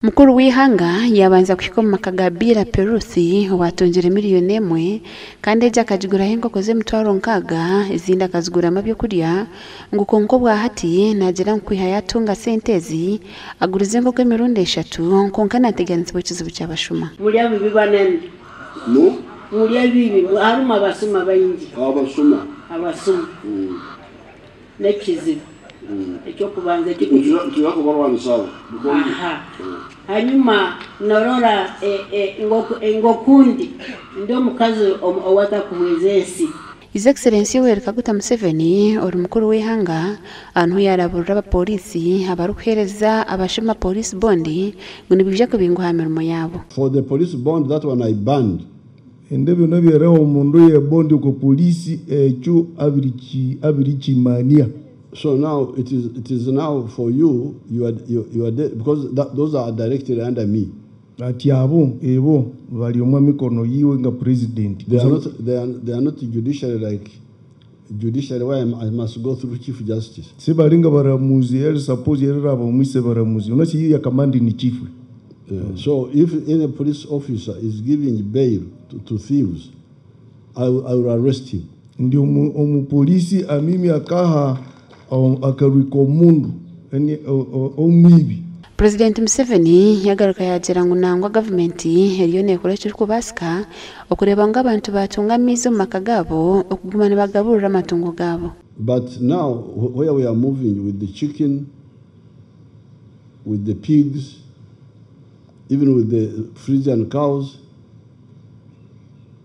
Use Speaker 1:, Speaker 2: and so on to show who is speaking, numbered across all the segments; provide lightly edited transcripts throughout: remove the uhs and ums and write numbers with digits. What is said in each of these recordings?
Speaker 1: Mukuru w'ihanga yabanza kwikoma Kagabira Perusi watonjere miliyoni 1 kandi eja akajigura inkoko z'emitwaro 6 izindi akazigura amabyo kurya nguko ngo bwahati nagera nkwiha yatunga sentezi agurize inkoko emirundi 3 konkana ateganitswe kizibu cy'abashuma
Speaker 2: buriya bibi banene
Speaker 3: no
Speaker 2: buriya bibi haruma abasuma bayingi
Speaker 3: abasuma
Speaker 2: nekizibu icyo kubanza
Speaker 3: tuja kubarwana sawa
Speaker 2: hanyuma norora ngokundi ndio mukazi owata kuwezesi
Speaker 1: His Excellency Yoweri Kaguta Museveni uri mukuru w'ihanga antu yaraburura abapolisi abaruhereza abashima police bondi ngo nibije kubinguha mirimo yabo.
Speaker 3: For the police bond, that one I banned.
Speaker 4: Ndebe no bireho umundu ye bondi ko polisi echo abirichi mania.
Speaker 3: So now it is now for you are because those are directed under me.
Speaker 4: Ati abo ebo bali omwa mikono yiwe nga president.
Speaker 3: They are not judiciary why I must go through chief justice.
Speaker 4: Sebalinga baramuzi el suppose era bamuise baramuzi unachi ya command ni chief.
Speaker 3: So if any police officer is giving bail to thieves, I will arrest him.
Speaker 4: Ndio umupolisi amimi akaha akariko mundu eni omwibi.
Speaker 1: President Museveni yagaruka yagira ngo nangwa government eriyo nekoresha kubasika okureba ngo abantu batungamiza mu makagabo okugumana bagaburira amatungo gabo.
Speaker 3: But now where we are moving with the chicken, with the pigs, even with the Frisian cows,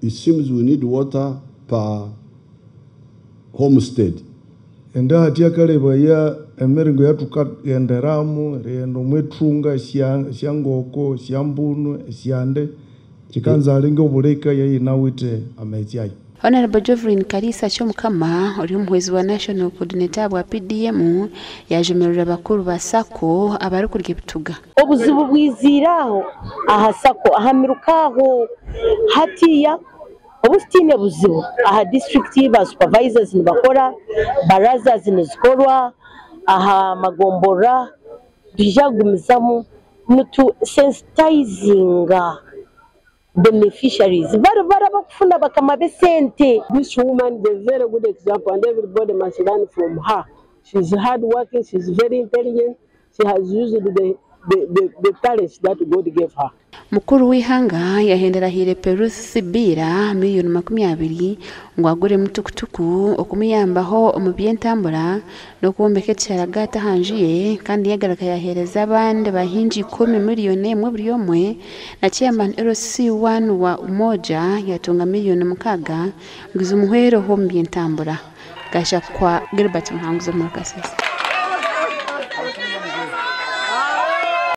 Speaker 3: it seems we need water per homestead.
Speaker 4: Enda hatia kaleba ya emeringo ya tukenderamu rendo mwetrunga siangoko siambunu siande chikanza lingo buleka ya inawite ametiai.
Speaker 1: Honorable Jovrin Kalisa Chomukama uri umuhwezi wa National Coordinator wa PDM yajemerera bakuru basako abari kurya bituga.
Speaker 5: Obuzibu bwiziraho ahasako ahamirukaho hatiya obufitine buzibu aha district ba supervisors nibakora baraza zinizikorwa aha magombora bijagumizamu mutu sensitizing beneficiaries bara bakufuna bakamabe sente.
Speaker 6: This woman is a very good example and everybody must learn from her. She's hard working, she's very intelligent, she has used the talents that God gave her.
Speaker 1: Mukuru w'ihanga yahendera hire Perusi Sibira miliyoni 20 ngo agure mutukutuku okumiyambaho umubyentambura no kubombeke cyaragata hanjiye kandi yagaraka yahereza abandi bahinji 10 miliyoni buri yomwe na chairman LC1 wa umoja yatunga miliyoni 6 ngizo muhero ho mbyentambura gasha kwa Gilbert Muhanguzo Murkasese.